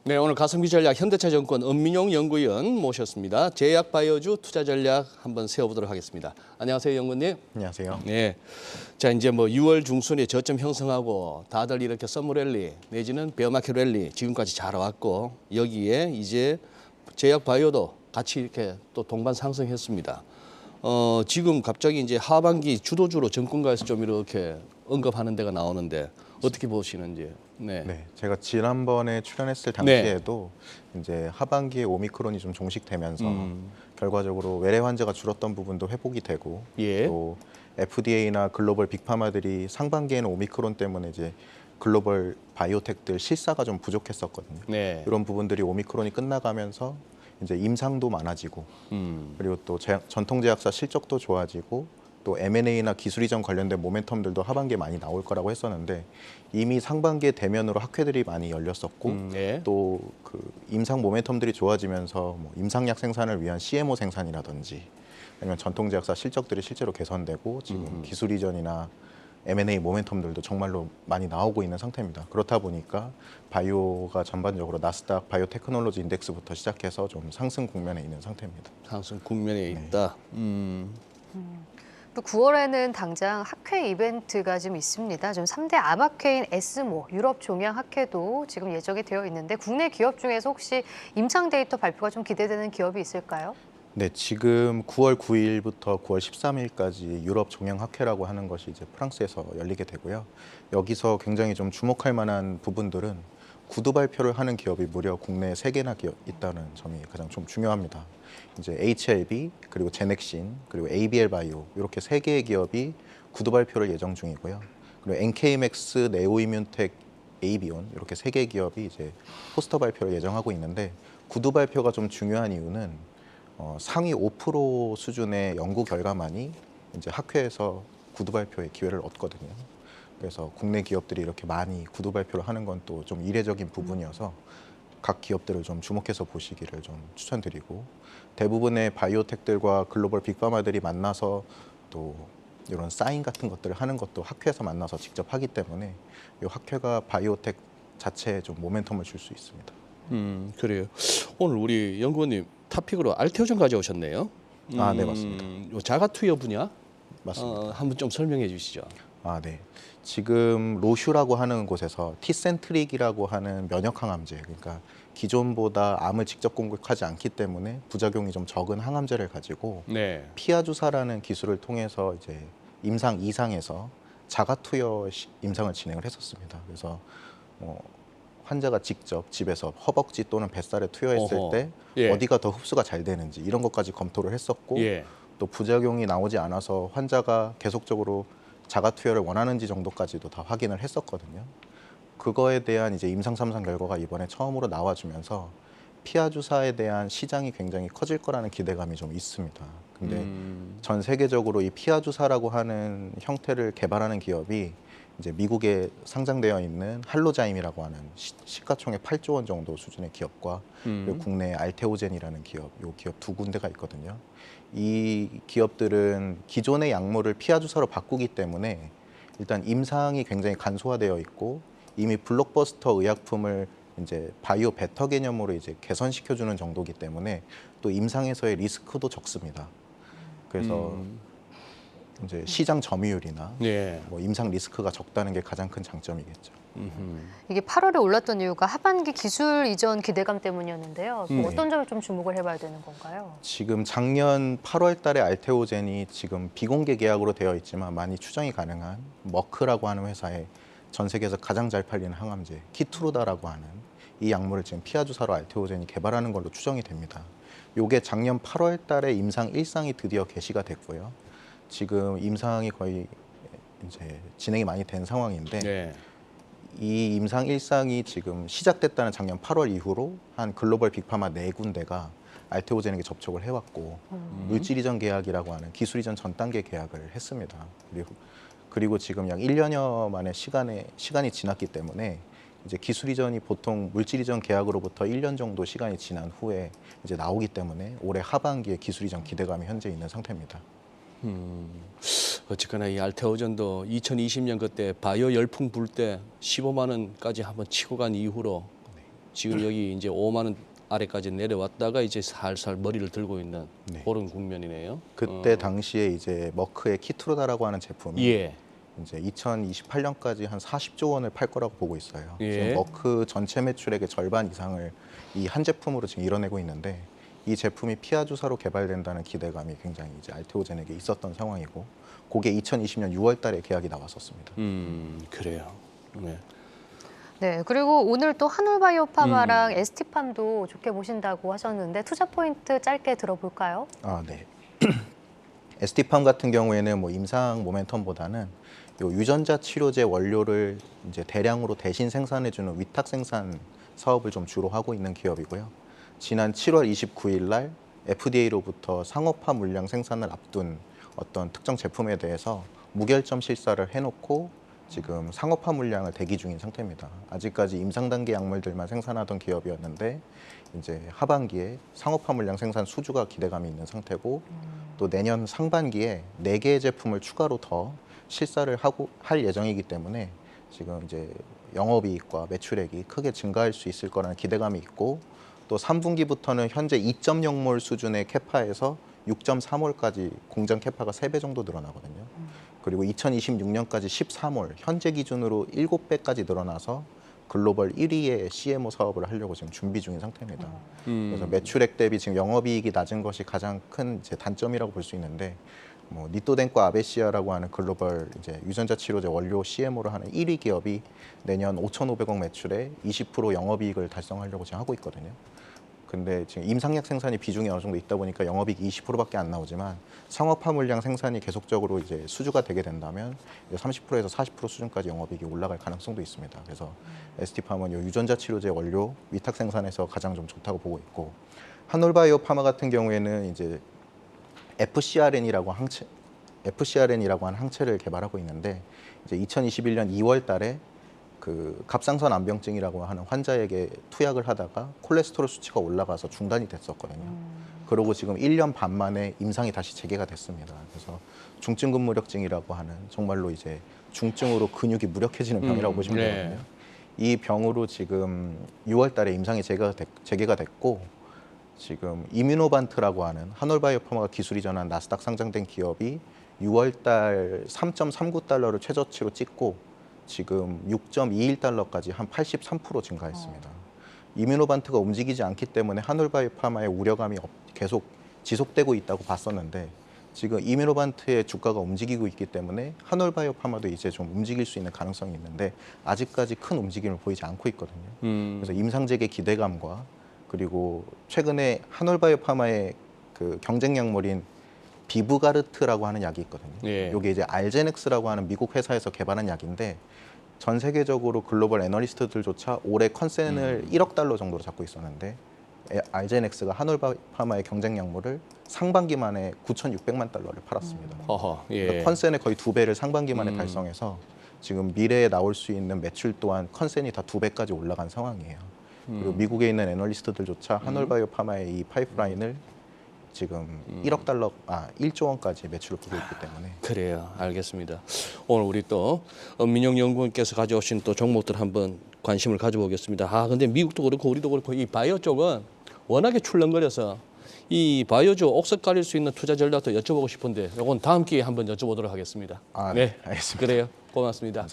네, 오늘 가성비 전략 현대차증권 엄민용 연구위원 모셨습니다. 제약 바이오주 투자 전략 한번 세워보도록 하겠습니다. 안녕하세요, 연구님. 안녕하세요. 네, 자 이제 뭐 6월 중순에 저점 형성하고 다들 이렇게 썸머 랠리 내지는 베어마켓 랠리 지금까지 잘 왔고 여기에 이제 제약 바이오도 같이 이렇게 또 동반 상승했습니다. 지금 갑자기 이제 하반기 주도주로 정권가에서 좀 이렇게 언급하는 데가 나오는데 어떻게 보시는지. 네, 제가 지난번에 출연했을 당시에도 이제 하반기에 오미크론이 좀 종식되면서 결과적으로 외래 환자가 줄었던 부분도 회복이 되고 예. 또 FDA나 글로벌 빅파마들이 상반기에는 오미크론 때문에 이제 글로벌 바이오텍들 실사가 좀 부족했었거든요. 네. 이런 부분들이 오미크론이 끝나가면서 이제 임상도 많아지고 그리고 또 전통 제약사 실적도 좋아지고 또 M&A나 기술 이전 관련된 모멘텀들도 하반기에 많이 나올 거라고 했었는데 이미 상반기에 대면으로 학회들이 많이 열렸었고 네. 또 그 임상 모멘텀들이 좋아지면서 뭐 임상약 생산을 위한 CMO 생산이라든지 아니면 전통 제약사 실적들이 실제로 개선되고 지금 기술 이전이나 M&A 모멘텀들도 정말로 많이 나오고 있는 상태입니다. 그렇다 보니까 바이오가 전반적으로 나스닥 바이오테크놀로지 인덱스부터 시작해서 좀 상승 국면에 있는 상태입니다. 상승 국면에 있다. 또 9월에는 당장 학회 이벤트가 좀 있습니다. 좀 3대 암학회인 에스모, 유럽 종양 학회도 지금 예정이 되어 있는데 국내 기업 중에서 혹시 임상 데이터 발표가 좀 기대되는 기업이 있을까요? 네, 지금 9월 9일부터 9월 13일까지 유럽 종양학회라고 하는 것이 이제 프랑스에서 열리게 되고요. 여기서 굉장히 좀 주목할 만한 부분들은 구두 발표를 하는 기업이 무려 국내에 3개나 있다는 점이 가장 좀 중요합니다. 이제 HLB, 그리고 제넥신, 그리고 ABL 바이오 이렇게 3개의 기업이 구두 발표를 예정 중이고요. 그리고 NK맥스, 네오이뮨텍, 에이비온 이렇게 3개의 기업이 이제 포스터 발표를 예정하고 있는데 구두 발표가 좀 중요한 이유는 상위 5% 수준의 연구 결과만이 이제 학회에서 구두 발표의 기회를 얻거든요. 그래서 국내 기업들이 이렇게 많이 구두 발표를 하는 건 또 좀 이례적인 부분이어서 각 기업들을 좀 주목해서 보시기를 좀 추천드리고 대부분의 바이오텍들과 글로벌 빅파마들이 만나서 또 이런 사인 같은 것들을 하는 것도 학회에서 만나서 직접 하기 때문에 이 학회가 바이오텍 자체에 좀 모멘텀을 줄 수 있습니다. 그래요. 오늘 우리 연구원님 탑픽으로 알테오전 가져오셨네요. 아, 네, 맞습니다. 요 자가 투여 분야 맞습니다. 한번 좀 설명해 주시죠. 아, 네. 지금 로슈라고 하는 곳에서 티센트릭이라고 하는 면역 항암제, 그러니까 기존보다 암을 직접 공격하지 않기 때문에 부작용이 좀 적은 항암제를 가지고 네. 피아주사라는 기술을 통해서 이제 임상 2상에서 자가 투여 임상을 진행을 했었습니다. 그래서 환자가 직접 집에서 허벅지 또는 뱃살에 투여했을 어허. 때 예. 어디가 더 흡수가 잘 되는지 이런 것까지 검토를 했었고 예. 또 부작용이 나오지 않아서 환자가 계속적으로 자가 투여를 원하는지 정도까지도 다 확인을 했었거든요. 그거에 대한 이제 임상 3상 결과가 이번에 처음으로 나와주면서 피하 주사에 대한 시장이 굉장히 커질 거라는 기대감이 좀 있습니다. 근데 전 세계적으로 이 피하 주사라고 하는 형태를 개발하는 기업이 이제 미국에 상장되어 있는 할로자임이라고 하는 시가총액 8조 원 정도 수준의 기업과 그리고 국내 알테오젠이라는 기업, 요 기업 2군데가 있거든요. 이 기업들은 기존의 약물을 피하 주사로 바꾸기 때문에 일단 임상이 굉장히 간소화되어 있고 이미 블록버스터 의약품을 이제 바이오 베터 개념으로 이제 개선시켜주는 정도이기 때문에 또 임상에서의 리스크도 적습니다. 그래서 이제 시장 점유율이나 예. 뭐 임상 리스크가 적다는 게 가장 큰 장점이겠죠. 이게 8월에 올랐던 이유가 하반기 기술 이전 기대감 때문이었는데요. 또 어떤 점을 좀 주목을 해봐야 되는 건가요? 지금 작년 8월 달에 알테오젠이 지금 비공개 계약으로 되어 있지만 많이 추정이 가능한 머크라고 하는 회사에 전 세계에서 가장 잘 팔리는 항암제 키트루다라고 하는 이 약물을 지금 피하 주사로 알테오젠이 개발하는 걸로 추정이 됩니다. 요게 작년 8월 달에 임상 1상이 드디어 개시가 됐고요. 지금 임상이 거의 이제 진행이 많이 된 상황인데 네. 이 임상 1상이 지금 시작됐다는 작년 8월 이후로 한 글로벌 빅파마 4군데가 알테오젠에게 접촉을 해왔고 물질 이전 계약이라고 하는 기술 이전 전 단계 계약을 했습니다. 그리고 지금 약 1년여 만에 시간이 지났기 때문에 이제 기술 이전이 보통 물질 이전 계약으로부터 1년 정도 시간이 지난 후에 이제 나오기 때문에 올해 하반기에 기술 이전 기대감이 현재 있는 상태입니다. 어쨌거나 이 알테오전도 2020년 그때 바이오 열풍 불 때 15만 원까지 한번 치고 간 이후로 지금 여기 이제 5만 원 아래까지 내려왔다가 이제 살살 머리를 들고 있는 네. 그런 국면이네요. 그때 당시에 이제 머크의 키트로다라고 하는 제품이 예. 이제 2028년까지 한 40조 원을 팔 거라고 보고 있어요. 예. 지금 머크 전체 매출액의 절반 이상을 이 한 제품으로 지금 이뤄내고 있는데 이 제품이 피하 주사로 개발된다는 기대감이 굉장히 이제 알테오젠에게 있었던 상황이고 그게 2020년 6월달에 계약이 나왔었습니다. 그래요. 네. 네, 그리고 오늘 또 한올바이오파마랑 ST팜도 좋게 보신다고 하셨는데 투자 포인트 짧게 들어볼까요? 아, 네. ST팜 같은 경우에는 뭐 임상 모멘텀보다는 요 유전자 치료제 원료를 이제 대량으로 대신 생산해주는 위탁 생산 사업을 좀 주로 하고 있는 기업이고요. 지난 7월 29일 날 FDA로부터 상업화 물량 생산을 앞둔 어떤 특정 제품에 대해서 무결점 실사를 해놓고 지금 상업화 물량을 대기 중인 상태입니다. 아직까지 임상 단계 약물들만 생산하던 기업이었는데 이제 하반기에 상업화 물량 생산 수주가 기대감이 있는 상태고 또 내년 상반기에 4개의 제품을 추가로 더 실사를 할 예정이기 때문에 지금 이제 영업이익과 매출액이 크게 증가할 수 있을 거라는 기대감이 있고 또 3분기부터는 현재 2.0몰 수준의 캐파에서 6.3몰까지 공장 캐파가 3배 정도 늘어나거든요. 그리고 2026년까지 14몰, 현재 기준으로 7배까지 늘어나서 글로벌 1위의 CMO 사업을 하려고 지금 준비 중인 상태입니다. 그래서 매출액 대비 지금 영업이익이 낮은 것이 가장 큰 이제 단점이라고 볼 수 있는데 뭐 니토덴과 아베시아라고 하는 글로벌 이제 유전자 치료제 원료 CMO를 하는 1위 기업이 내년 5,500억 매출에 20% 영업이익을 달성하려고 지금 하고 있거든요. 근데 지금 임상약 생산이 비중이 어느 정도 있다 보니까 영업이익 20%밖에 안 나오지만 상업화 물량 생산이 계속적으로 이제 수주가 되게 된다면 30%에서 40% 수준까지 영업이익이 올라갈 가능성도 있습니다. 그래서 ST팜은 이 유전자 치료제 원료 위탁 생산에서 가장 좀 좋다고 보고 있고 한올바이오 파마 같은 경우에는 이제 FcRN이라고 하는 항체를 개발하고 있는데 이제 2021년 2월달에 그 갑상선 암병증이라고 하는 환자에게 투약을 하다가 콜레스테롤 수치가 올라가서 중단이 됐었거든요. 그러고 지금 1년 반 만에 임상이 다시 재개가 됐습니다. 그래서 중증근무력증이라고 하는 정말로 이제 중증으로 근육이 무력해지는 병이라고 보시면 네. 되거든요. 이 병으로 지금 6월달에 임상이 재개가 됐고 지금 이뮤노반트라고 하는 한올바이오파마가 기술 이전한 나스닥 상장된 기업이 6월달 3.39달러를 최저치로 찍고 지금 6.21달러까지 한 83% 증가했습니다. 이뮤노반트가 움직이지 않기 때문에 한올바이오파마의 우려감이 계속 지속되고 있다고 봤었는데 지금 이뮤노반트의 주가가 움직이고 있기 때문에 한올바이오파마도 이제 좀 움직일 수 있는 가능성이 있는데 아직까지 큰 움직임을 보이지 않고 있거든요. 그래서 임상 재개 기대감과 그리고 최근에 한올바이오파마의 그 경쟁 약물인 비브가르트라고 하는 약이 있거든요. 예. 이게 이제 알제넥스라고 하는 미국 회사에서 개발한 약인데 전 세계적으로 글로벌 애널리스트들조차 올해 컨센을 1억 달러 정도로 잡고 있었는데 알제넥스가 한올바이오파마의 경쟁 약물을 상반기 만에 9,600만 달러를 팔았습니다. 허허, 예. 그러니까 컨센의 거의 2배를 상반기 만에 달성해서 지금 미래에 나올 수 있는 매출 또한 컨센이 다 2배까지 올라간 상황이에요. 그리고 미국에 있는 애널리스트들조차 한올바이오파마의 이 파이프라인을 지금 1조 원까지 매출을 보고 있기 때문에 그래요. 알겠습니다. 오늘 우리 또 민영 연구원께서 가져오신 또 종목들 한번 관심을 가져보겠습니다. 근데 미국도 그렇고 우리도 그렇고 이 바이오 쪽은 워낙에 출렁거려서 이 바이오주 옥석 가릴 수 있는 투자 전략도 여쭤보고 싶은데 이건 다음 기회에 한번 여쭤보도록 하겠습니다. 네, 알겠습니다. 그래요. 고맙습니다.